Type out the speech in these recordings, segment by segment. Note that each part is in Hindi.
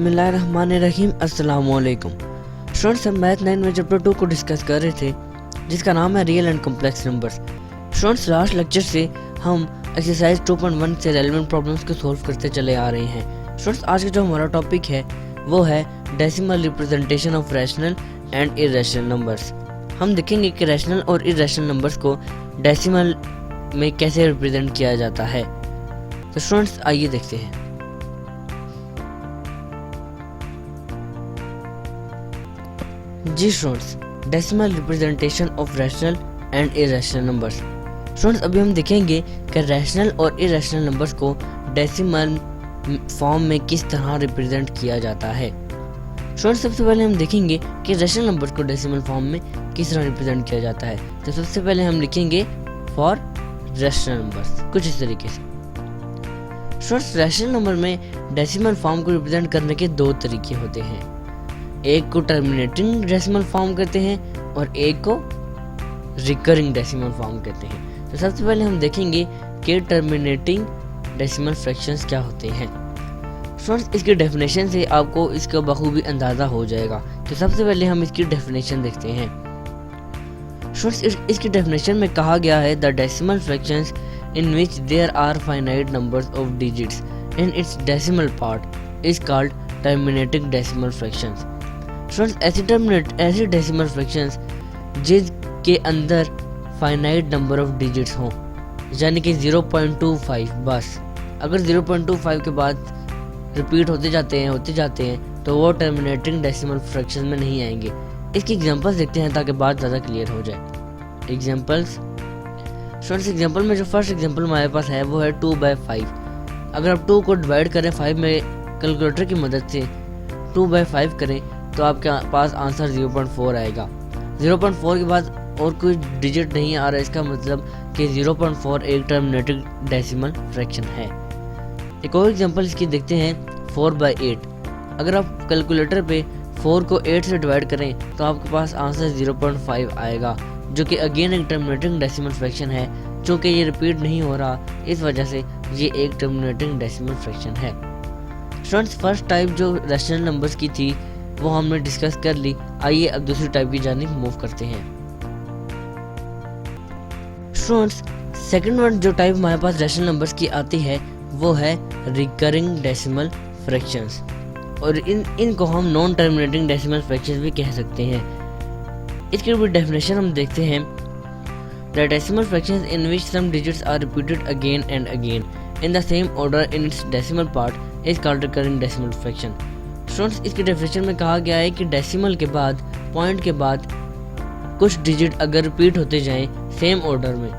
बिस्मिल्लाहिर्रहमानिर्रहीम। अस्सलामुअलैकुम स्टूडेंट्स, हम मैथ 9 में चैप्टर 2 को डिस्कस कर रहे थे जिसका नाम है real and complex numbers. Students, last lecture से हम एक्सरसाइज 2.1 से रेलेवेंट प्रॉब्लम्स को सॉल्व करते चले आ रहे हैं। स्टूडेंट्स, आज का जो हमारा टॉपिक है वो है decimal representation of rational and irrational numbers. हम देखेंगे कि रैशनल और इर्रेशनल नंबर्स को डेसिमल में कैसे रिप्रेजेंट किया जाता है। तो स्टूडेंट्स, आइए देखते हैं। जी students, decimal representation of rational and irrational numbers. Students, अभी हम देखेंगे कि रैशनल और इर्रेशनल नंबर्स को डेसिमल फॉर्म में किस तरह रिप्रेजेंट किया जाता है। स्टूडेंट्स, सबसे पहले हम देखेंगे कि रैशनल नंबर्स को डेसिमल फॉर्म में किस तरह रिप्रेजेंट किया जाता है। तो सबसे पहले हम लिखेंगे फॉर रैशनल नंबर्स कुछ इस तरीके से। स्टूडेंट्स, रैशनल नंबर में डेसिमल फॉर्म को रिप्रेजेंट करने के दो तरीके होते हैं। एक को टर्मिनेटिंग डेसिमल फॉर्म कहते हैं और एक को रिकरिंग डेसिमल फॉर्म कहते हैं। तो सबसे पहले हम देखेंगे कि टर्मिनेटिंग डेसिमल फ्रैक्शंस क्या होते हैं। स्टूडेंट्स, इसकी डेफिनेशन से आपको इसका बखूबी अंदाज़ा हो जाएगा। तो सबसे पहले हम इसकी डेफिनेशन देखते हैं। स्टूडेंट्स, इसकी डेफिनेशन में कहा गया है the decimal fractions in which there are finite numbers of digits in its decimal part is called terminating decimal fractions. Students, ऐसी डेसिमल फ्रैक्शंस जिसके अंदर फाइनाइट नंबर ऑफ डिजिट्स हों, यानी कि 0.25 बस। अगर 0.25 के बाद रिपीट होते जाते हैं तो वो टर्मिनेटिंग डेसिमल फ्रैक्शन में नहीं आएंगे। इसकी एग्जांपल्स देखते हैं ताकि बात ज़्यादा क्लियर हो जाए। एग्जांपल्स, स्टूडेंट्स, एग्जांपल में जो फर्स्ट एग्जांपल हमारे पास है वो है 2/5। अगर आप 2 को डिवाइड करें 5 में कैलकुलेटर की मदद से 2/5 करें तो आपके पास आंसर 0.4 आएगा। 0.4 के बाद और कोई डिजिट नहीं आ रहा, इसका मतलब कि 0.4 एक टर्मिनेटिंग डेसिमल फ्रैक्शन है। एक और एग्जांपल इसकी देखते हैं 4/8। अगर आप कैलकुलेटर पे 4 को 8 से डिवाइड करें तो आपके पास आंसर 0.5 आएगा, जो कि अगेन एक टर्मिनेटिंग डेसिमल फ्रैक्शन है। चूँकि ये रिपीट नहीं हो रहा, इस वजह से ये एक टर्मिनेटिंग डेसिमल फ्रैक्शन है। स्टूडेंट्स, फर्स्ट टाइप जो रैशनल नंबर्स की थी वो हमने डिस्कस कर ली। आइए अब दूसरी टाइप की जानिब मूव करते हैं। स्टूडेंट्स, सेकंड वन जो टाइप हमारे पास रैशनल नंबर्स की आती है वो है रिकरिंग डेसिमल फ्रैक्शंस, और इनको हम नॉन टर्मिनेटिंग डेसिमल फ्रैक्शंस भी कह सकते हैं। इसकी भी डेफिनेशन हम देखते हैं। The decimal fractions in which some digits are repeated again and again in the same order in its decimal part is called recurring decimal fraction. Students, इसकी डेफिनेशन में कहा गया है कि डेसिमल के बाद, पॉइंट के बाद कुछ डिजिट अगर रिपीट होते जाएं सेम ऑर्डर में,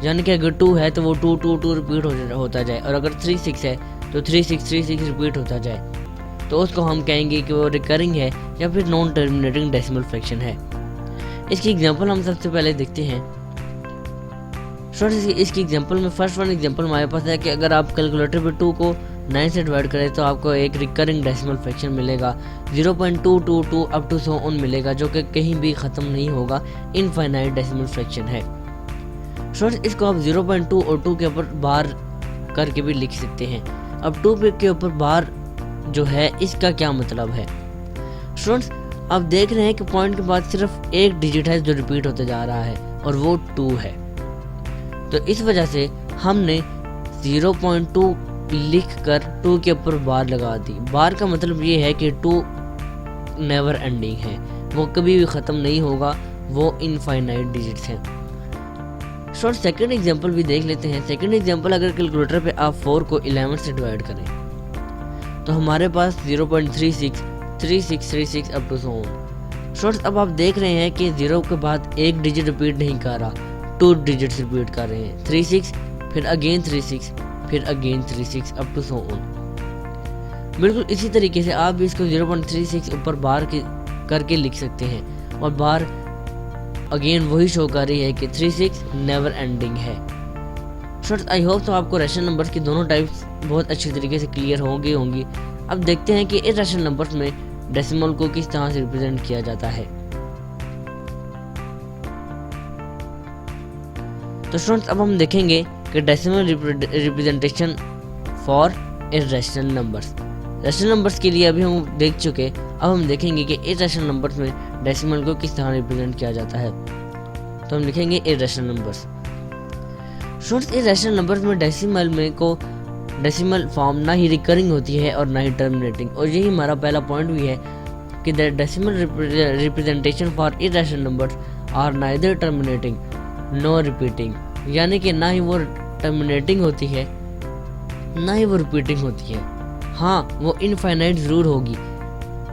यानी कि अगर 2 है तो वो 2 2 2 रिपीट होता जाए, और अगर 3 6 है तो 3 6 3 6 रिपीट होता जाए, तो उसको हम कहेंगे कि वो रिकरिंग है या फिर नॉन टर्मिनेटिंग डेसिमल फ्रैक्शन है। इसकी एग्जांपल हम सबसे पहले देखते हैं। स्टूडेंट्स, इसकी एग्जांपल में फर्स्ट वन एग्जांपल हमारे पास है कि अगर आप कैलकुलेटर पे 2 को 9 से डिवाइड करें तो आपको एक रिकरिंग डेसिमल फ्रैक्शन मिलेगा। 0.222 अप टू 100 मिलेगा, जो कि कहीं भी ख़त्म नहीं होगा, इनफाइनाइट डेसिमल फ्रैक्शन है। स्टूडेंट्स, इसको आप 0.2 और 2 के ऊपर बार करके भी लिख सकते हैं। अब 2 के ऊपर बार जो है इसका क्या मतलब है। स्टूडेंट्स, आप देख रहे हैं कि पॉइंट के बाद सिर्फ एक डिजिट है जो रिपीट होते जा रहा है और वो 2 है। तो इस वजह से हमने 0.2 लिख कर 2 के ऊपर बार लगा दी। बार का मतलब ये है कि 2 नेवर एंडिंग है, वो कभी भी ख़त्म नहीं होगा, वो इनफाइनाइट डिजिट्स हैं। शॉर्ट सेकंड एग्जांपल भी देख लेते हैं। सेकंड एग्जांपल, अगर कैलकुलेटर पे आप 4 को 11 से डिवाइड करें तो हमारे पास 0.36 3636 अप टू 100। शॉर्ट्स, अब आप देख रहे हैं कि 0 के बाद एक डिजिट रिपीट नहीं कर रहा, 2 डिजिट्स रिपीट कर रहे हैं। 36 फिर अगेन 36 फिर अगेन 36 अप टू 100। बिल्कुल इसी तरीके से आप भी इसको 0.36 ऊपर बार करके लिख सकते हैं, और बार अगेन वही शो कर रही है कि 36 नेवर एंडिंग है। स्टूडेंट्स, आई होप तो आपको रैशनल नंबर्स की दोनों टाइप्स बहुत अच्छी तरीके से क्लियर होंगी। अब देखते हैं कि इस रैशनल नंबर्स में डेसिमल को किस तरह से रिप्रेजेंट किया जाता है। तो स्टूडेंट्स, अब हम देखेंगे कि decimal representation for irrational numbers. Rational numbers के लिए अभी हम देख चुके, अब हम देखेंगे कि इर्रेशनल नंबर्स में डेसिमल को किस तरह रिप्रेजेंट किया जाता है। तो हम लिखेंगे irrational numbers. Students, irrational numbers में डेसिमल फॉर्म ना ही रिकरिंग होती है और ना ही टर्मिनेटिंग, और यही हमारा पहला पॉइंट भी है कि the decimal representation for irrational numbers are neither terminating no repeating, यानी कि ना ही वो टर्मिनेटिंग होती है ना ही वो रिपीटिंग होती है। हाँ, वो इनफाइनाइट ज़रूर होगी,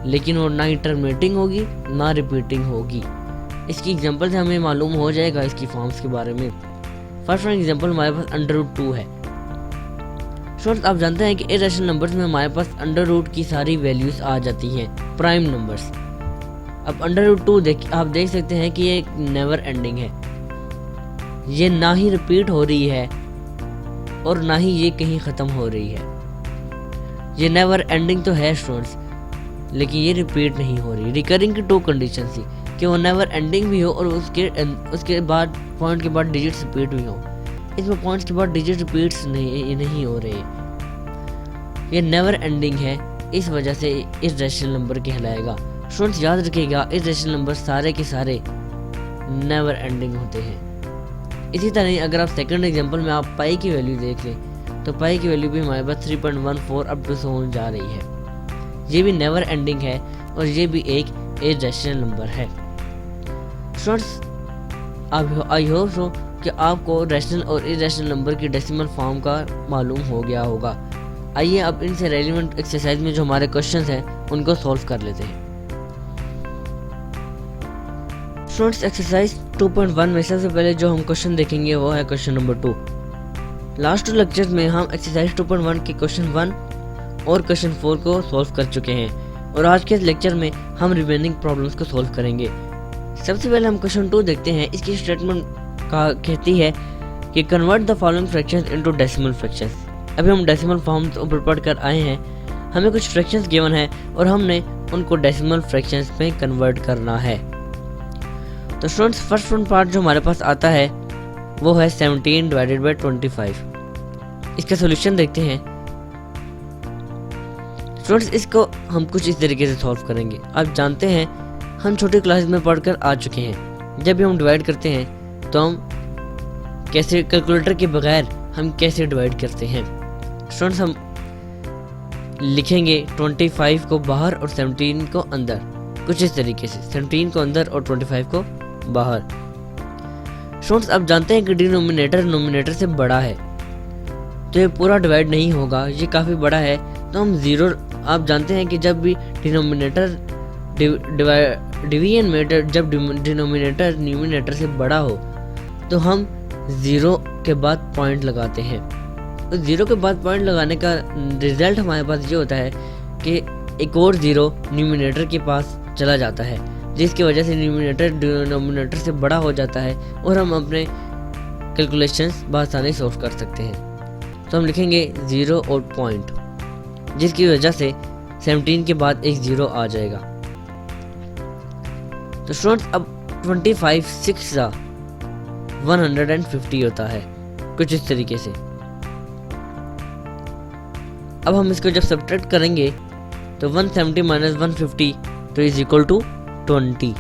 लेकिन वो ना ही टर्मिनेटिंग होगी ना रिपीटिंग होगी। इसकी एग्जांपल से हमें मालूम हो जाएगा इसकी फॉर्म्स के बारे में। फर्स्ट फॉर एग्जांपल हमारे पास √2 है। स्टूडेंट्स, आप जानते हैं कि इर्रेशनल नंबर्स में हमारे पास √ की सारी वैल्यूज आ जाती हैं, प्राइम नंबर्स। अब √2 आप देख सकते हैं कि ये नेवर एंडिंग है, ये ना ही रिपीट हो रही है और ना ही ये कहीं ख़त्म हो रही है। ये नेवर एंडिंग तो है स्टूडेंट्स, लेकिन ये रिपीट नहीं हो रही। रिकरिंग की 2 कंडीशन थी कि वो नेवर एंडिंग भी हो और उसके बाद पॉइंट के बाद डिजिट्स रिपीट भी हो। इसमें पॉइंट्स के बाद डिजिट रिपीट्स नहीं हो रहे। ये नेवर एंडिंग है, इस वजह से इर्रेशनल नंबर कहलाएगा। स्टूडेंट्स, याद रखिएगा इर्रेशनल नंबर सारे के सारे नेवर एंडिंग होते हैं। इसी तरह अगर आप सेकंड एग्जांपल में आप पाई की वैल्यू देख लें, तो पाई की वैल्यू भी हमारे पास 3.14 अप टू so on जा रही है। ये भी नेवर एंडिंग है और ये भी एक इर्रेशनल नंबर है। स्टूडेंट्स, आई होप सो कि आपको रैशनल और इर्रेशनल नंबर की डेसिमल फॉर्म का मालूम हो गया होगा। आइए अब इनसे रेलिवेंट एक्सरसाइज में जो हमारे क्वेश्चंस हैं उनको सॉल्व कर लेते हैं। स्टूडेंट्स, एक्सरसाइज 2.1 में सबसे पहले जो हम क्वेश्चन देखेंगे वो है क्वेश्चन नंबर 2। लास्ट 2 लेक्चर्स में हम एक्सरसाइज 2.1 के क्वेश्चन 1 और क्वेश्चन 4 को सॉल्व कर चुके हैं, और आज के इस लेक्चर में हम रिमेनिंग प्रॉब्लम्स को सॉल्व करेंगे। सबसे पहले हम क्वेश्चन 2 देखते हैं। इसकी स्टेटमेंट कहती है कि convert the following fractions into decimal fractions. अभी हम डेसिमल फॉर्म ऊपर पढ़ कर आए हैं, हमें कुछ फ्रैक्शंस गिवन है और हमने उनको डेसिमल फ्रैक्शंस में कन्वर्ट करना है। तो स्टूडेंट्स, फर्स्ट पार्ट जो हमारे पास आता है वो है 17/25। इसका सॉल्यूशन देखते हैं। स्टूडेंट्स, इसको हम कुछ इस तरीके से सॉल्व करेंगे। आप जानते हैं हम छोटी क्लास में पढ़कर आ चुके हैं, जब भी हम डिवाइड करते हैं तो हम कैसे कैलकुलेटर के बगैर हम कैसे डिवाइड करते हैं। स्टूडेंट्स, हम लिखेंगे 25 को बाहर और 17 को अंदर, कुछ इस तरीके से 17 को अंदर और 25 को बाहर। स्टूडेंट्स, आप जानते हैं कि डिनोमिनेटर नोमिनेटर से बड़ा है, तो ये पूरा डिवाइड नहीं होगा, ये काफ़ी बड़ा है, तो हम ज़ीरो। आप जानते हैं कि जब भी डिनोमिनेटर डिवीजन में जब डिनोमिनेटर न्यूमिनेटर से बड़ा हो तो हम ज़ीरो के बाद पॉइंट लगाते हैं। तो ज़ीरो के बाद पॉइंट लगाने का रिजल्ट हमारे पास ये होता है कि एक और ज़ीरो न्यूमिनेटर के पास चला जाता है, जिसकी वजह से न्यूमिनेटर डिनोमिनेटर से बड़ा हो जाता है और हम अपने कैलकुलेशंस बआसानी सॉल्व कर सकते हैं। तो हम लिखेंगे 0 और पॉइंट, जिसकी वजह से 17 के बाद एक 0 आ जाएगा। तो स्टूडेंट्स, अब 25 6 ज़ा 150 होता है, कुछ इस तरीके से। अब हम इसको जब सब्ट्रैक्ट करेंगे तो 170 माइनस 150 तो इज इक्वल टू 20।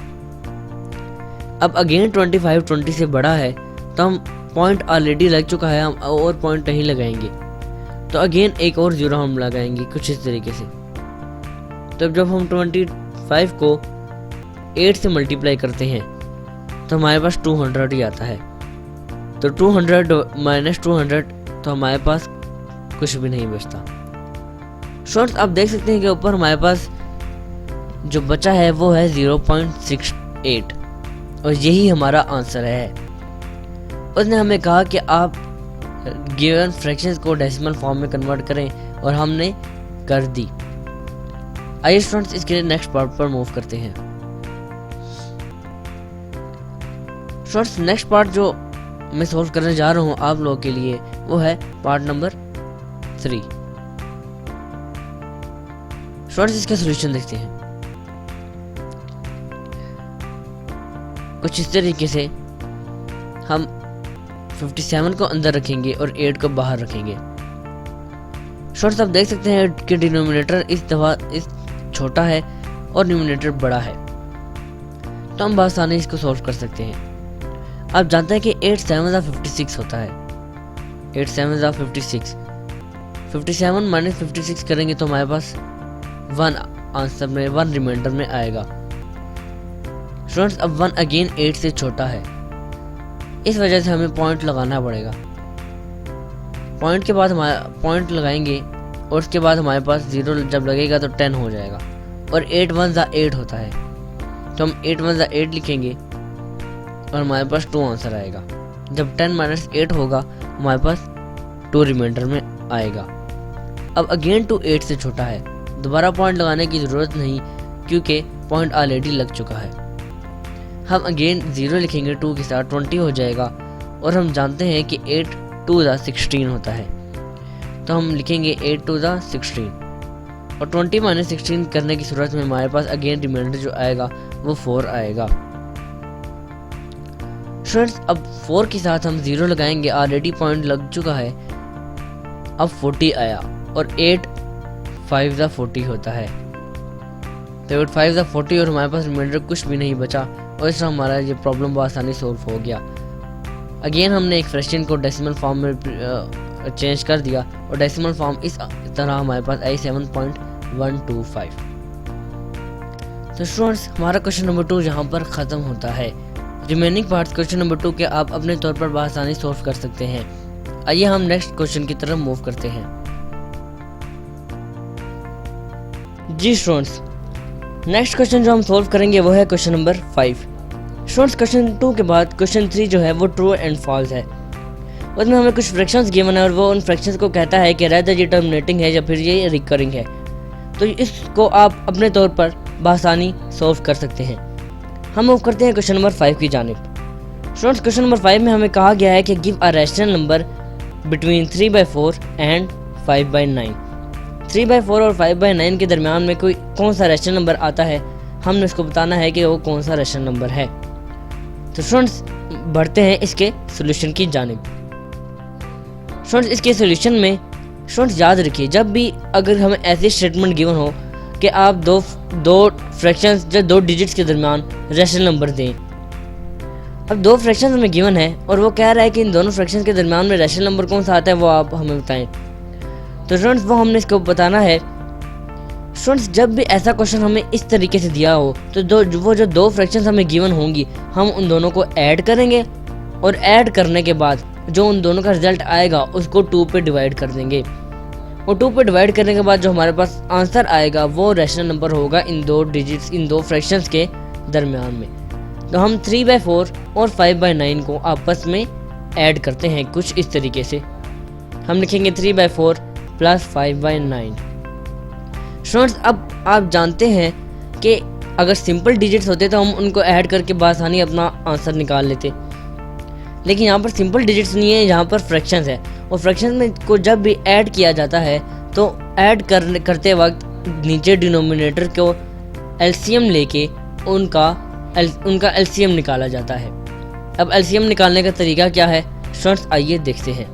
अब अगेन 25 20 से बड़ा है, तो हम पॉइंट ऑलरेडी लग चुका है, हम और पॉइंट नहीं लगाएंगे, तो अगेन एक और 0 हम लगाएंगे, कुछ इस तरीके से। तो जब हम 25 को 8 से मल्टीप्लाई करते हैं तो हमारे पास 200 ही आता है। तो 200 माइनस 200 तो हमारे पास कुछ भी नहीं बचता। स्टूडेंट्स, आप देख सकते हैं कि ऊपर हमारे पास जो बचा है वो है 0.68 और यही हमारा आंसर है। उसने हमें कहा कि आप गिवन फ्रैक्शंस को डेसिमल फॉर्म में कन्वर्ट करें और हमने कर दी। आइए स्टूडेंट्स, इसके लिए नेक्स्ट पार्ट पर मूव करते हैं। स्टूडेंट्स, नेक्स्ट पार्ट जो मैं सॉल्व करने जा रहा हूँ आप लोगों के लिए वो है पार्ट नंबर 3। स्टूडेंट्स, इसका सॉल्यूशन देखते हैं। कुछ इस तरीके से हम 57 को अंदर रखेंगे और 8 को बाहर रखेंगे। स्टूडेंट्स आप देख सकते हैं कि डिनोमिनेटर इस दफा इस छोटा है और न्यूमिनेटर बड़ा है, तो हम बहुत आसानी इसको सॉल्व कर सकते हैं। आप जानते हैं कि 8 7 56 होता है। 8 7 56, 57 माइनस 56 करेंगे तो हमारे पास 1 आंसर में 1 रिमाइंडर में आएगा। स्टूडेंट्स अब 1 अगेन 8 से छोटा है, इस वजह से हमें पॉइंट लगाना पड़ेगा। पॉइंट के बाद हमारा पॉइंट लगाएंगे और उसके बाद हमारे पास 0 जब लगेगा तो 10 हो जाएगा और 8 1 8 होता है, तो हम 8 1 8 लिखेंगे और हमारे पास 2 आंसर आएगा। जब 10 माइनस 8 होगा हमारे पास 2 रिमाइंडर में आएगा। अब अगेन 2 8 से छोटा है, दोबारा पॉइंट लगाने की ज़रूरत नहीं क्योंकि पॉइंट ऑलरेडी लग चुका है। हम अगेन 0 लिखेंगे 2 के साथ, 20 हो जाएगा और हम जानते हैं कि 8 2 16 होता है, तो हम लिखेंगे 8 2 16 और 20 माइनस 16 करने की सूरत में हमारे पास अगेन रिमाइंडर जो आएगा वो 4 आएगा। स्टूडेंट्स अब 4 के साथ हम 0 लगाएंगे, ऑलरेडी पॉइंट लग चुका है। अब 40 आया और 8 5 40 होता है, तो 8 5 40 और हमारे पास रिमाइंडर कुछ भी नहीं बचा और इससे हमारा ये प्रॉब्लम बहुत आसानी सॉल्व हो गया। अगेन हमने एक फ्रैक्शन को डेसिमल फॉर्म में चेंज कर दिया और डेसिमल फॉर्म इस तरह हमारे पास आई 7.125। तो स्टूडेंट्स हमारा क्वेश्चन नंबर 2 यहाँ पर ख़त्म होता है। रिमेनिंग पार्ट्स क्वेश्चन नंबर 2 के आप अपने तौर पर आसानी सॉल्व कर सकते हैं। आइए हम नेक्स्ट क्वेश्चन की तरफ मूव करते हैं। जी स्टूडेंट्स, नेक्स्ट क्वेश्चन जो हम सॉल्व करेंगे वो है क्वेश्चन नंबर 5। स्टूडेंट्स क्वेश्चन 2 के बाद क्वेश्चन 3 जो है वो ट्रू एंड फॉल्स है। उसमें हमें कुछ फ्रैक्शंस गिवन है और वो उन फ्रैक्शंस को कहता है कि रेदर ये टर्मिनेटिंग है या फिर ये रिकरिंग है। तो इसको आप अपने तौर पर बआसानी सॉल्व कर सकते हैं। हम मूव करते हैं क्वेश्चन नंबर 5 की जानिब। स्टूडेंट्स क्वेश्चन नंबर 5 में हमें कहा गया है कि give a rational number between 3/4 and 5/9। 3/4 और 5/9 के दरमियान में कोई कौन सा रैशनल नंबर आता है, हमने उसको बताना है कि वो कौन सा रैशनल नंबर है। तो स्टूडेंट्स बढ़ते हैं इसके सॉल्यूशन की जानिब। स्टूडेंट्स इसके सॉल्यूशन में स्टूडेंट्स याद रखिए, जब भी अगर हमें ऐसी स्टेटमेंट गिवन हो कि आप दो फ्रैक्शंस या 2 डिजिट्स के दरमियान रैशनल नंबर दें। अब 2 फ्रैक्शंस हमें गिवन है और वो कह रहा है कि इन दोनों फ्रैक्शंस के दरमियान में रैशनल नंबर कौन सा आता है वो आप हमें बताएं। तो स्टूडेंट्स वो हमने इसको बताना है। स्टूडेंट्स जब भी ऐसा क्वेश्चन हमें इस तरीके से दिया हो तो वो जो 2 फ्रैक्शंस हमें गिवन होंगी हम उन दोनों को ऐड करेंगे और ऐड करने के बाद जो उन दोनों का रिजल्ट आएगा उसको 2 पे डिवाइड कर देंगे और 2 पे डिवाइड करने के बाद जो हमारे पास आंसर आएगा वो रैशनल नंबर होगा इन 2 डिजिट्स इन 2 फ्रैक्शंस के दरमियान में। तो हम 3/4 और 5/9 को आपस में ऐड करते हैं कुछ इस तरीके से। हम लिखेंगे 3/4 प्लस 5/9। स्टूडेंट्स अब आप जानते हैं कि अगर सिंपल डिजिट्स होते तो हम उनको ऐड करके बआसानी अपना आंसर निकाल लेते, लेकिन यहाँ पर सिंपल डिजिट्स नहीं है, यहाँ पर फ्रैक्शंस है और फ्रैक्शंस में को जब भी ऐड किया जाता है तो ऐड करते वक्त नीचे डिनोमिनेटर को एलसीएम लेके उनका एलसीएम निकाला जाता है। अब एलसीएम निकालने का तरीका क्या है स्टूडेंट्स आइए देखते हैं।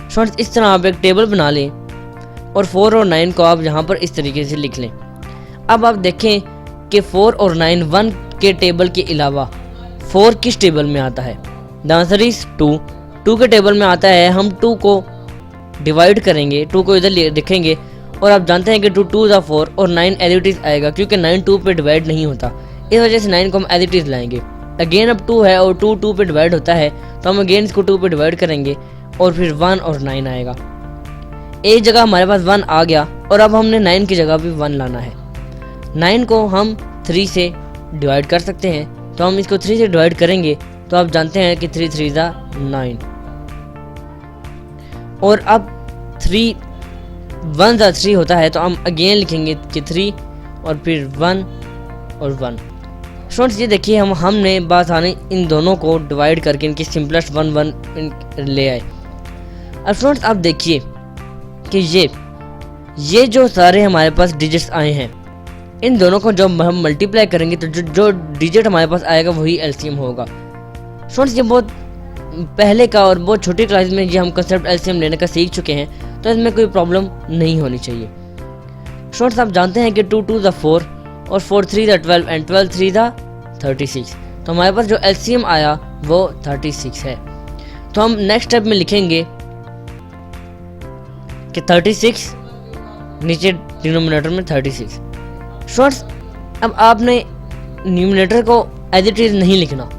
स्टूडेंट्स इस तरह आप एक टेबल बना लें और 4 और 9 को आप यहाँ पर इस तरीके से लिख लें। अब आप देखें कि 4 और 9 1 के टेबल के अलावा 4 किस टेबल में आता है। द आंसर इज 2 के टेबल में आता है। हम 2 को डिवाइड करेंगे, 2 को इधर लिखेंगे और आप जानते हैं कि 2 2 4 और 9 एज इट इज आएगा क्योंकि 9 2 पे डिवाइड नहीं होता, इस वजह से 9 को हम एज इट इज लाएंगे। अगेन अब 2 है और 2 पे डिवाइड होता है तो हम अगेन इसको 2 पे डिवाइड करेंगे और फिर 1 और 9 आएगा। एक जगह हमारे पास 1 आ गया और अब हमने 9 की जगह भी 1 लाना है। 9 को हम 3 से डिवाइड कर सकते हैं, तो हम इसको 3 से डिवाइड करेंगे तो आप जानते हैं कि 3 3 9 और अब 3 1 3 होता है तो हम अगेन लिखेंगे कि 3 और फिर 1 और 1। स्टूडेंट्स ये देखिए हमने बआसानी इन दोनों को डिवाइड करके इनकी सिंपलेस्ट 1 1 ले आए। अब स्टूडेंट्स आप देखिए कि ये जो सारे हमारे पास डिजिट्स आए हैं इन दोनों को जब हम मल्टीप्लाई करेंगे तो जो डिजिट हमारे पास आएगा वही एलसीएम होगा। स्टूडेंट्स ये बहुत पहले का और बहुत छोटी क्लास में ये हम कंसेप्ट एलसीएम लेने का सीख चुके हैं, तो तो इसमें कोई प्रॉब्लम नहीं होनी चाहिए। स्टूडेंट्स आप जानते हैं कि 2 2 द 4 और 4 3 द 12 एंड 12 3 द 36, तो हमारे पास जो एलसीएम आया वो 36 है। तो हम नेक्स्ट स्टेप में लिखेंगे कि 36 नीचे डिनोमिनेटर में 36। स्टूडेंट्स अब आपने न्यूमिनेटर को एज इट इज नहीं लिखना।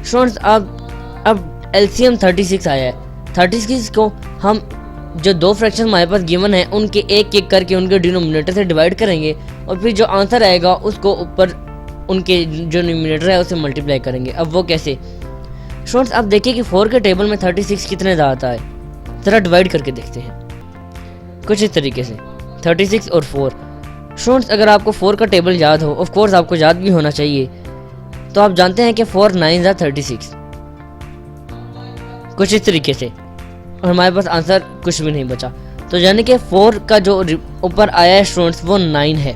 स्टूडेंट्स अब एलसीएम 36 आया है, 36 को हम जो दो फ्रैक्शन हमारे पास गिवन है उनके एक एक करके उनके डिनोमिनेटर से डिवाइड करेंगे और फिर जो आंसर आएगा उसको ऊपर उनके जो न्यूमिनेटर है उसे मल्टीप्लाई करेंगे। अब वो कैसे? स्टूडेंट्स आप देखिए कि 4 के टेबल में 36 कितने ज़्यादा आता है, ज़रा डिवाइड करके देखते हैं कुछ इस तरीके से 36 और 4। स्टूडेंट्स अगर आपको 4 का टेबल याद हो, ऑफ कोर्स आपको याद भी होना चाहिए, तो आप जानते हैं कि 4 9 ज़ा 36 कुछ इस तरीके से, और हमारे पास आंसर कुछ भी नहीं बचा। तो यानी कि 4 का जो ऊपर आया है स्टूडेंट्स वो 9 है।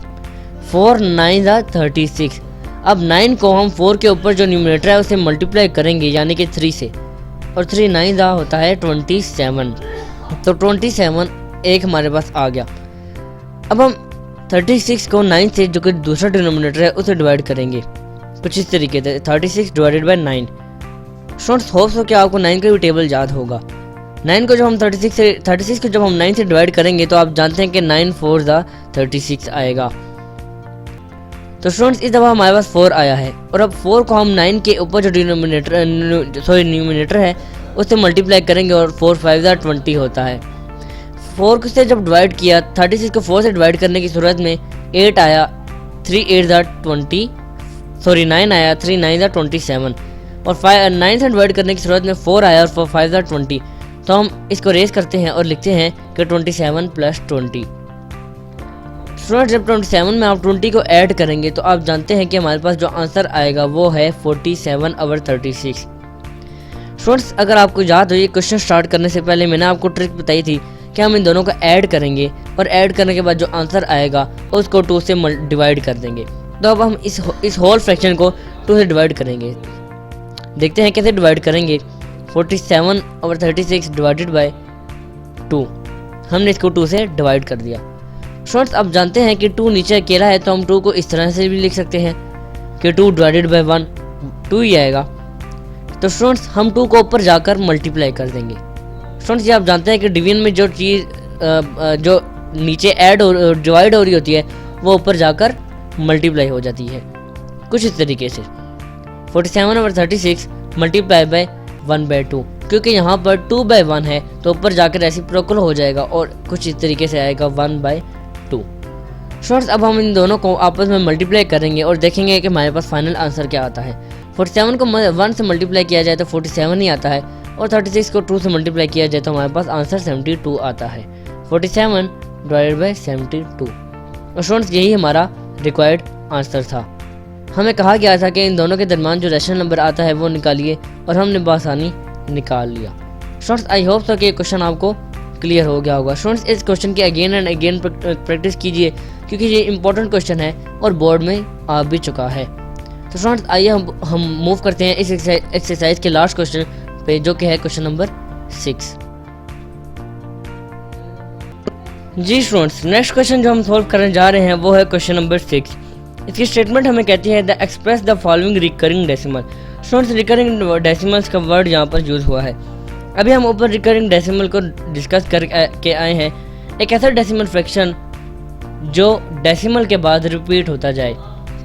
4 9 ज़ा 36। अब 9 को हम 4 के ऊपर जो न्यूमरेटर है उसे मल्टीप्लाई करेंगे यानी कि 3 से, और 3 9 ज़ा होता है 27। तो 27 एक हमारे पास आ गया। अब हम 36 को 9 से जो कि दूसरा डिनोमिनेटर है उसे डिवाइड करेंगे कुछ इस तरीके से, 36 डिवाइडेड बाय 9। स्टूडेंट्स होप्स हो कि आपको 9 का भी टेबल याद होगा। 9 को जब हम 36 को जब हम 9 से डिवाइड करेंगे तो आप जानते हैं कि 9 4 ज़ा 36 आएगा। तो स्टूडेंट्स इस दफ़ा हमारे पास 4 आया है, और अब 4 को हम 9 के ऊपर जो न्यूमिनेटर है उससे मल्टीप्लाई करेंगे और 4 5 ज़ा 20 होता है। 4 से जब डिवाइड किया, 36 को 4 से डिवाइड करने की सूरत में 8 आया, 3 8 ज़ा 20, 9 आया, 3 9 ज़ा 27, और 9 से डिवाइड करने की सूरत में 4 आया और 4 5 ज़ा 20। तो हम इसको रेस करते हैं और लिखते हैं कि 27 प्लस 20। स्टूडेंट जब 27 में आप 20 को ऐड करेंगे तो आप जानते हैं कि हमारे पास जो आंसर आएगा वो है 47/36। स्टूडेंट्स अगर आपको याद हो, ये क्वेश्चन स्टार्ट करने से पहले मैंने आपको ट्रिक बताई थी कि हम इन दोनों को ऐड करेंगे और ऐड करने के बाद जो आंसर आएगा उसको 2 से डिवाइड कर देंगे। तो अब हम इस होल फ्रैक्शन को 2 से डिवाइड करेंगे। देखते हैं कैसे डिवाइड करेंगे। 47/36 डिवाइडेड बाय 2, हमने इसको 2 से डिवाइड कर दिया। स्टूडेंट्स अब जानते हैं कि 2 नीचे अकेला है, तो हम 2 को इस तरह से भी लिख सकते हैं कि 2 डिवाइडेड बाय 1 2 ही आएगा। तो स्टूडेंट्स हम 2 को ऊपर जाकर मल्टीप्लाई कर देंगे। स्टूडेंट्स ये आप जानते हैं कि डिवीजन में जो चीज़ जो नीचे ऐड और डिवाइड हो रही होती है वो ऊपर जाकर मल्टीप्लाई हो जाती है कुछ इस तरीके से। 47/36 मल्टीप्लाई बाय 1/2, क्योंकि यहाँ पर 2/1 है तो ऊपर जाकर रेसिप्रोकल हो जाएगा और कुछ इस तरीके से आएगा 1/2। स्टूडेंट्स अब हम इन दोनों को आपस में मल्टीप्लाई करेंगे और देखेंगे कि हमारे पास फाइनल आंसर क्या आता है। 47 को 1 से मल्टीप्लाई किया जाए तो 47 ही आता है, और 36 को 2 से मल्टीप्लाई किया जाए तो हमारे पास आंसर 72 आता है। 47 डिवाइडेड बाय 72। और स्टूडेंट्स यही हमारा रिक्वायर्ड आंसर था। हमें कहा गया था कि इन दोनों के दरमियान जो रेशनल नंबर आता है वो निकालिए, और हमने बआसानी निकाल लिया। स्टूडेंट्स आई होप सो कि ये क्वेश्चन आपको क्लियर हो गया होगा। स्टूडेंट्स इस क्वेश्चन की अगेन एंड अगेन प्रैक्टिस कीजिए, क्योंकि ये इंपॉर्टेंट क्वेश्चन है और बोर्ड में आ भी चुका है। तो स्टूडेंट्स आइए हम मूव करते हैं इस एक्सरसाइज के लास्ट क्वेश्चन पे, जो कि है क्वेश्चन नंबर 6। जी स्टूडेंट्स नेक्स्ट क्वेश्चन जो हम सॉल्व करने जा रहे हैं वो है क्वेश्चन नंबर 6। इसकी स्टेटमेंट हमें कहती है the express the following recurring decimal. Students recurring decimals का वर्ड यहाँ पर यूज़ हुआ है। अभी हम ऊपर रिकरिंग डेसिमल को डिस्कस करके आए हैं, एक ऐसा डेसिमल फ्रैक्शन जो डेसिमल के बाद रिपीट होता जाए।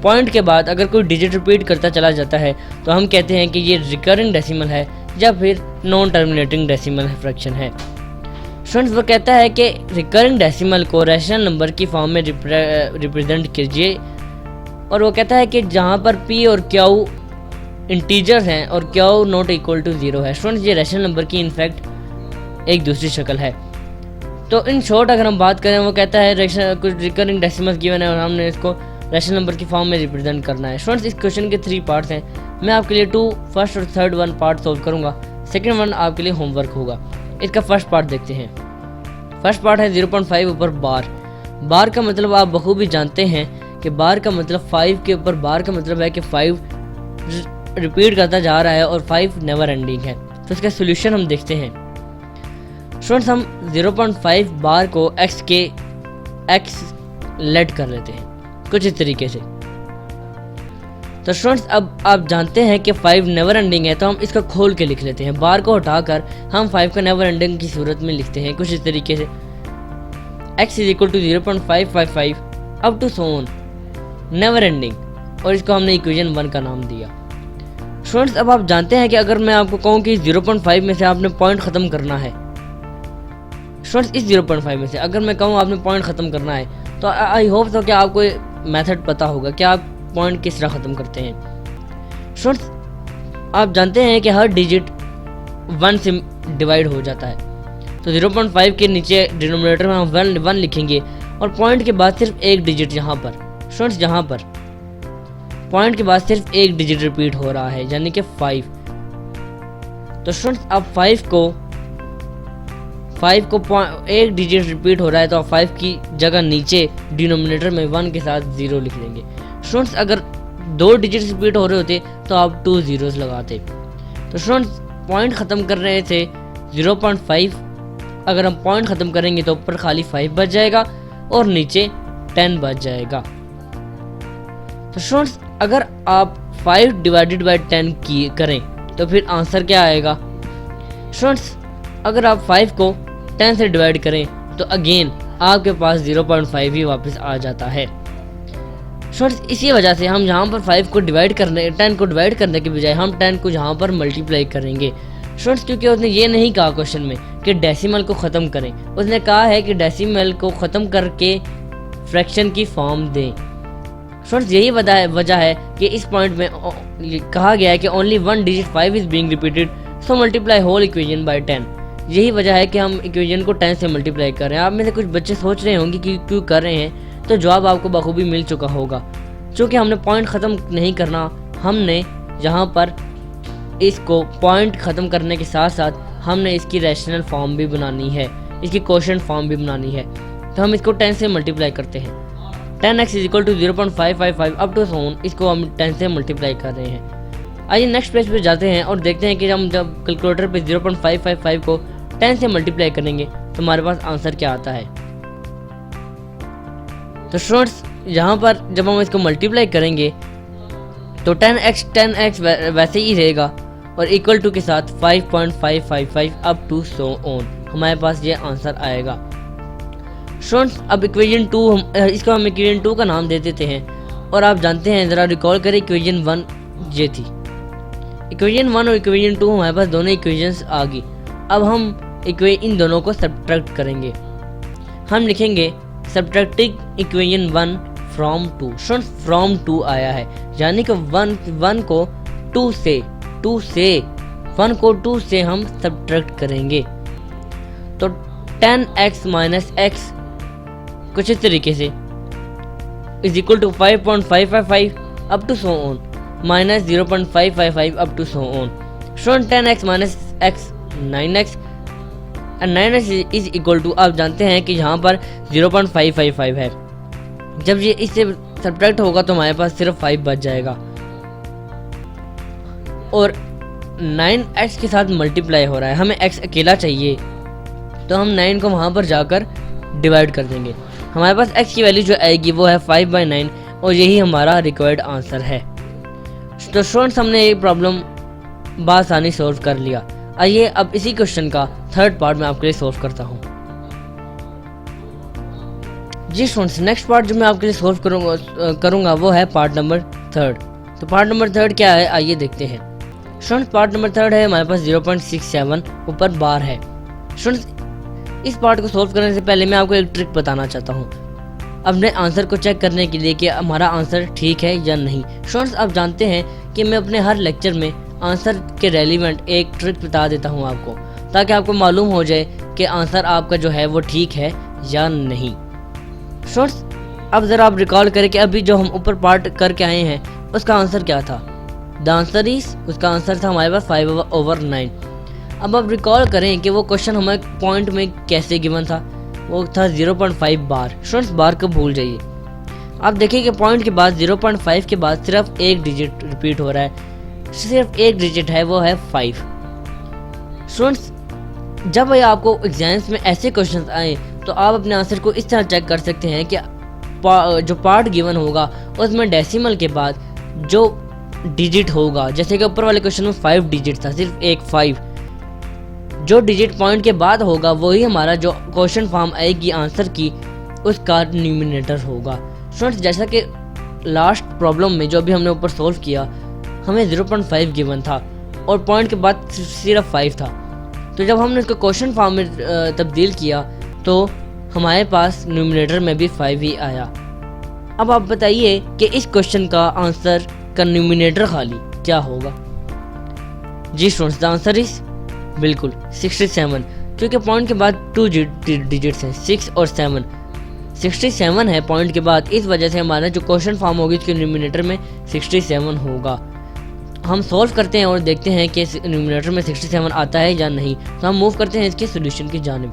पॉइंट के बाद अगर कोई डिजिट रिपीट करता चला जाता है तो हम कहते हैं कि ये रिकरिंग डेसिमल है या फिर नॉन टर्मिनेटिंग डेसिमल फ्रैक्शन है। स्टूडेंट्स वो कहता है कि रिकरिंग डेसिमल को रैशनल नंबर की फॉर्म में रिप्रेजेंट कीजिए, और वो कहता है कि जहाँ पर पी और क्यू इंटीजर्स हैं और क्यू नॉट इक्वल टू 0 है। स्टूडेंट्स ये रैशनल नंबर की इनफैक्ट एक दूसरी शक्ल है। तो इन शॉर्ट अगर हम बात करें, वो कहता है कुछ रिकरिंग डेसिमल्स गिवन है और हमने इसको रैशनल नंबर की फॉर्म में रिप्रेजेंट करना है। स्टूडेंट्स इस क्वेश्चन के 3 पार्ट्स हैं। मैं आपके लिए 2 फर्स्ट और थर्ड 1 पार्ट सॉल्व करूँगा, सेकेंड 1 आपके लिए होमवर्क होगा। इसका फर्स्ट पार्ट देखते हैं। फर्स्ट पार्ट है 0.5 ऊपर बार। बार का मतलब आप बखूबी जानते हैं कि बार का मतलब 5 के ऊपर बार का मतलब है कि 5 रिपीट करता जा रहा है और 5 नेवर एंडिंग है। तो इसका सोल्यूशन हम देखते हैं। स्टूडेंट्स हम 0.5 बार को x के x लेट कर लेते हैं कुछ इस तरीके से। तो स्टूडेंट्स अब आप जानते हैं कि 5 नेवर एंडिंग है, तो हम इसको खोल के लिख लेते हैं। बार को हटाकर हम 5 को नेवर एंडिंग की सूरत में लिखते हैं कुछ इस तरीके से, x is equal to 0.555 up to so on never ending, और इसको हमने इक्वेशन 1 का नाम दिया। स्टूडेंट्स अब आप जानते हैं कि अगर मैं आपको कहूँ कि 0.5 में से आपने पॉइंट ख़त्म करना है, स्टूडेंट्स इस 0.5 में से अगर मैं कहूँ आपने पॉइंट ख़त्म करना है, तो आई होप तो कि आपको मेथड पता होगा कि आप पॉइंट किस तरह ख़त्म करते हैं। स्टूडेंट्स आप जानते हैं कि हर डिजिट 1 से डिवाइड हो जाता है, तो 0.5 के नीचे डिनोमिनेटर में हम 1 लिखेंगे और पॉइंट के बाद सिर्फ एक डिजिट यहाँ पर, स्टूडेंट्स यहाँ पर पॉइंट के बाद सिर्फ एक डिजिट रिपीट हो रहा है, यानी कि 5। तो स्टूडेंट्स अब 5 को एक डिजिट रिपीट हो रहा है, तो आप 5 की जगह नीचे डिनोमिनेटर में 1 के साथ 0 लिख लेंगे। स्टूडेंट्स अगर 2 डिजिट रिपीट हो रहे होते तो आप 2 zeros लगाते। तो स्टूडेंट्स पॉइंट ख़त्म कर रहे थे 0.5, अगर हम पॉइंट ख़त्म करेंगे तो ऊपर खाली 5 बच जाएगा और नीचे 10 बच जाएगा। तो स्टूडेंट्स अगर आप 5 डिवाइडेड बाई 10 की करें तो फिर आंसर क्या आएगा। स्टूडेंट्स अगर आप 5 को 10 से डिवाइड करें तो अगेन आपके पास 0.5 ही वापस आ जाता है। स्टूडेंट्स इसी वजह से हम यहाँ पर 10 को डिवाइड करने के बजाय हम 10 को यहाँ पर मल्टीप्लाई करेंगे। स्टूडेंट्स क्योंकि उसने ये नहीं कहा क्वेश्चन में कि डेसिमल को ख़त्म करें, उसने कहा है कि डेसिमल को ख़त्म करके फ्रैक्शन की फॉर्म दें। स्टूडेंट्स यही वजह है कि इस पॉइंट में कहा गया है कि only 1 digit 5 is being repeated, so multiply whole equation by 10। यही वजह है कि हम इक्वेशन को 10 से मल्टीप्लाई कर रहे हैं। आप में से कुछ बच्चे सोच रहे होंगे कि क्यों कर रहे हैं, तो जवाब आपको बखूबी मिल चुका होगा। चूँकि हमने पॉइंट ख़त्म नहीं करना, हमने यहाँ पर इसको पॉइंट ख़त्म करने के साथ साथ हमने इसकी रैशनल फॉर्म भी बनानी है, इसकी क्वोशिएंट फॉर्म भी बनानी है। तो हम इसको 10 से मल्टीप्लाई करते हैं। 10x is equal to 0.555 up to सोन, इसको हम 10 से मल्टीप्लाई कर रहे हैं। आइए नेक्स्ट पेज पे जाते हैं और देखते हैं कि हम जब कैलकुलेटर पे 0.555 को 10 से मल्टीप्लाई करेंगे तो हमारे पास आंसर क्या आता है। तो स्टूडेंट्स यहाँ पर जब हम इसको मल्टीप्लाई करेंगे तो 10x वैसे ही रहेगा और इक्वल टू के साथ 5.555 अप टू सो ऑन, हमारे पास ये आंसर आएगा। स्टूडेंट्स अब इक्वेशन 2 इसको हम इक्वेशन 2 का नाम दे देते हैं। और आप जानते हैं, ज़रा रिकॉल करें, इक्वेशन 1 ये थी। इक्वेशन 1 और इक्वेशन 2 हमारे पास दोनों इक्वेशंस आ गई। अब हम इन दोनों को सब्ट्रैक्ट करेंगे। हम लिखेंगे subtracting equation 1 from 2। Students from 2 आया है, यानी कि 1 को 2 से हम सब्ट्रैक्ट करेंगे। तो 10x माइनस x कुछ इस तरीके से is equal to 5.555 up to so on minus 0.555 up to so on. Student 10x minus x 9x and 9x is equal to, आप जानते हैं कि यहाँ पर 0.555 है। जब ये इससे सब्ट्रैक्ट होगा तो हमारे पास सिर्फ 5 बच जाएगा और 9x के साथ मल्टीप्लाई हो रहा है, हमें x अकेला चाहिए, तो हम 9 को वहाँ पर जाकर डिवाइड कर देंगे। हमारे पास x की वैल्यू जो आएगी वो है 5/9 और यही हमारा रिक्वायर्ड आंसर है। तो स्टूडेंट्स हमने ये प्रॉब्लम बआसानी सॉल्व कर लिया। आइए अब इसी क्वेश्चन का थर्ड पार्ट मैं आपके लिए सॉल्व करता हूँ। जी स्टूडेंट्स नेक्स्ट पार्ट जो मैं आपके लिए सॉल्व करूँगा वो है पार्ट नंबर 3। तो पार्ट नंबर 3 क्या है, आइए देखते हैं। स्टूडेंट्स पार्ट नंबर 3 है, हमारे पास 0.67 ऊपर बार है। स्टूडेंट्स इस पार्ट को सॉल्व करने से पहले मैं आपको एक ट्रिक बताना चाहता हूँ अपने आंसर को चेक करने के लिए कि हमारा आंसर ठीक है या नहीं। स्टूडेंट्स आप जानते हैं कि मैं अपने हर लेक्चर में आंसर के रेलिवेंट एक ट्रिक बता देता हूँ आपको, ताकि आपको मालूम हो जाए कि आंसर आपका जो है वो ठीक है या नहीं। स्टूडेंट्स अब ज़रा आप रिकॉल करें कि अभी जो हम ऊपर पार्ट करके आए हैं उसका आंसर क्या था। द आंसर इज, उसका आंसर था हमारे पास 5/9। अब आप रिकॉल करें कि वो क्वेश्चन हमें पॉइंट में कैसे गिवन था, वो था 0.5 बार। स्टूडेंट्स बार को भूल जाइए, आप देखिए कि पॉइंट के बाद 0.5 के बाद सिर्फ एक डिजिट रिपीट हो रहा है, सिर्फ एक डिजिट है, वो है 5। स्टूडेंट्स जब भाई आपको एग्जाम्स में ऐसे क्वेश्चंस आए तो आप अपने आंसर को इस तरह चेक कर सकते हैं कि जो पार्ट गिवन होगा उसमें डेसिमल के बाद जो डिजिट होगा, जैसे कि ऊपर वाले क्वेश्चन में 5 डिजिट था, सिर्फ एक 5, जो डिजिट पॉइंट के बाद होगा वही हमारा जो क्वेश्चन फॉर्म आएगी आंसर की उसका न्यूमिनेटर होगा। स्टूडेंट्स, जैसा कि लास्ट प्रॉब्लम में जो अभी हमने ऊपर सोल्व किया हमें 0.5 गिवन था और पॉइंट के बाद सिर्फ 5 था, तो जब हमने इसको क्वेश्चन फॉर्म में तब्दील किया तो हमारे पास न्यूमिनेटर में भी 5 ही आया। अब आप बताइए कि इस क्वेश्चन का आंसर का न्यूमिनेटर खाली क्या होगा। जी स्टूडेंट्स, द आंसर इज बिल्कुल 67, क्योंकि पॉइंट के बाद 2 डिजिट्स हैं, 6 और 7। 67 है पॉइंट के बाद, इस वजह से हमारा जो क्वेश्चन फॉर्म होगी उसके न्यूमिनेटर में 67 होगा। हम सॉल्व करते हैं और देखते हैं कि न्यूमिनेटर में 67 आता है या नहीं, तो हम मूव करते हैं इसके सोल्यूशन की जानिब।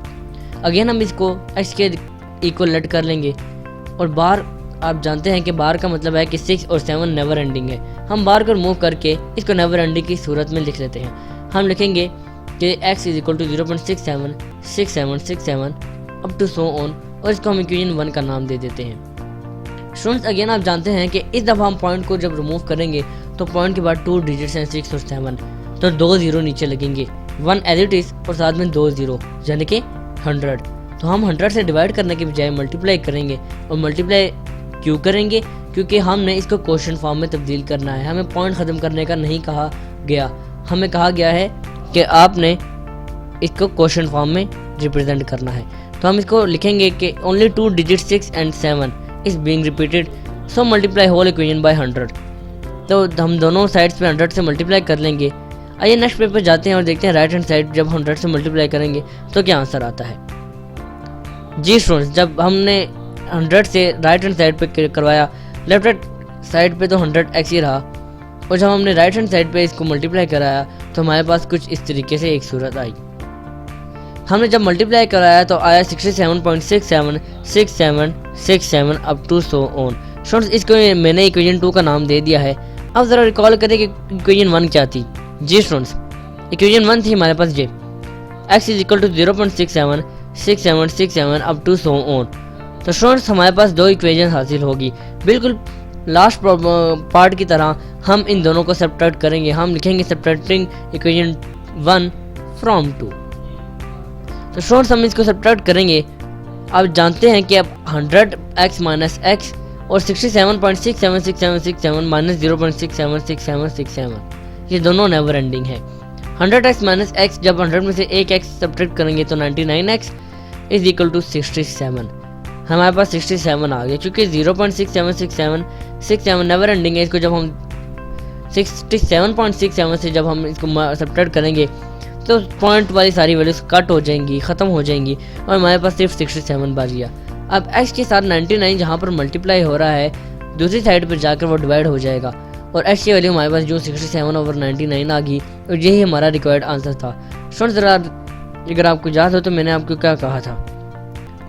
अगेन हम इसको x के इक्वल लेट कर लेंगे और बार आप जानते हैं कि बार का मतलब है कि 6 और 7 नेवर एंडिंग है। हम बार को रिमूव करके इसको नेवर एंडिंग की सूरत में लिख लेते हैं। हम लिखेंगे कि x is equal to 0.67 67 67 up to so on, और इसको हम इक्वेशन 1 का नाम दे देते हैं। स्टूडेंट्स, अगेन आप जानते हैं कि इस दफ़ा हम पॉइंट को जब रिमूव करेंगे तो पॉइंट के बाद 2 डिजिट्स हैं, 6 और 7, तो 2 0 नीचे लगेंगे, 1 एज इट इज और साथ में 2 0 यानी कि 100। तो हम 100 से डिवाइड करने के बजाय मल्टीप्लाई करेंगे, और मल्टीप्लाई क्यों करेंगे? क्योंकि हमने इसको क्वेश्चन फॉर्म में तब्दील करना है। हमें पॉइंट ख़त्म करने का नहीं कहा गया, हमें कहा गया है कि आपने इसको क्वेश्चन फॉर्म में रिप्रेजेंट करना है। तो हम इसको लिखेंगे कि only 2 digit 6 and 7 is being repeated, so multiply whole equation by 100। तो हम दोनों साइड्स पे 100 से मल्टीप्लाई कर लेंगे। आइए नेक्स्ट पेज पर जाते हैं और देखते हैं राइट हैंड साइड जब 100 से मल्टीप्लाई करेंगे तो क्या आंसर आता है। जी स्टूडेंट्स, जब हमने 100 से राइट हैंड साइड पे करवाया, लेफ्ट हैंड साइड पे तो 100x ही रहा, और जब हमने राइट हैंड साइड पे इसको मल्टीप्लाई कराया तो हमारे पास कुछ इस तरीके से एक सूरत आई। हमने जब मल्टीप्लाई कराया तो आया 67.67 67 67 up to so on. Students, इसको मैंने इक्वेशन 2 का नाम दे दिया है। अब ज़रा रिकॉल करें कि इक्वेशन 1 क्या थी। जी स्टूडेंट्स, इक्वेशन 1 थी हमारे पास ये x is equal to 0.67 67 67 up to so on. तो स्टूडेंट्स, हमारे पास 2 इक्वेशन हासिल होगी। बिल्कुल लास्ट पार्ट की तरह हम इन दोनों को सब्ट्रैक्ट करेंगे। हम लिखेंगे सब्ट्रैक्टिंग इक्वेशन 1 फ्रॉम 2। तो स्टूडेंट्स, हम इसको सब्ट्रैक्ट करेंगे। आप जानते हैं कि अब 100x माइनस x और 67.676767 माइनस 0.676767 ये दोनों नेवर एंडिंग है। 100x माइनस x, जब 100 में से एक x सब्ट्रैक्ट करेंगे तो 99x इज इक्वल टू 67। हमारे पास 67 आ गया, क्योंकि 0.676767 नेवर एंडिंग है। इसको जब हम 67.67 से जब हम इसको सब्ट्रैक्ट करेंगे तो पॉइंट वाली सारी वैल्यूज कट हो जाएंगी, ख़त्म हो जाएंगी, और हमारे पास सिर्फ 67 बच गया। अब x के साथ 99 जहाँ पर मल्टीप्लाई हो रहा है दूसरी साइड पर जाकर वो डिवाइड हो जाएगा, और x की वैल्यू हमारे पास जो 67/99 आ गई, और यही हमारा रिक्वायर्ड आंसर था। स्टूडेंट्स, ज़रा अगर आपको याद हो तो मैंने आपको क्या कहा था।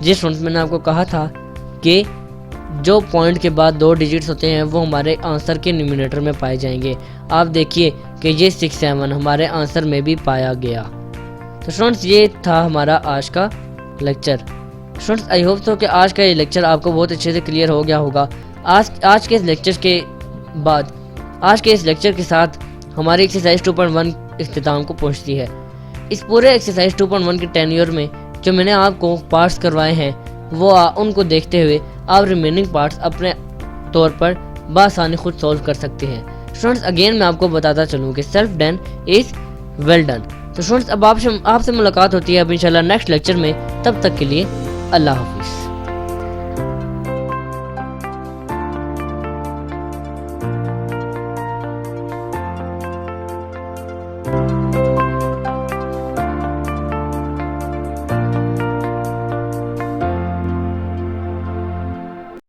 जी स्टूडेंट्स, मैंने आपको कहा था कि जो पॉइंट के बाद 2 डिजिट्स होते हैं वो हमारे आंसर के न्यूमिनेटर में पाए जाएंगे। आप देखिए कि ये 67 हमारे आंसर में भी पाया गया। तो स्टूडेंट्स, ये था हमारा आज का लेक्चर। स्टूडेंट्स, आई होप तो कि आज का ये लेक्चर आपको बहुत अच्छे से क्लियर हो गया होगा। आज के इस लेक्चर के बाद, आज के इस लेक्चर के साथ हमारी एक्सरसाइज 2.1 इख्तिताम को पहुंचती है। इस पूरे एक्सरसाइज 2.1 के टेन्योर में जो मैंने आपको पार्ट्स करवाए हैं वो उनको देखते हुए आप रिमेनिंग पार्ट्स अपने तौर पर बआसानी खुद सॉल्व कर सकते हैं। स्टूडेंट्स, अगेन मैं आपको बताता चलूँ कि self done is well done. तो स्टूडेंट्स, अब आपसे मुलाकात होती है अब इंशाल्लाह नेक्स्ट लेक्चर में। तब तक के लिए अल्लाह हाफिज़।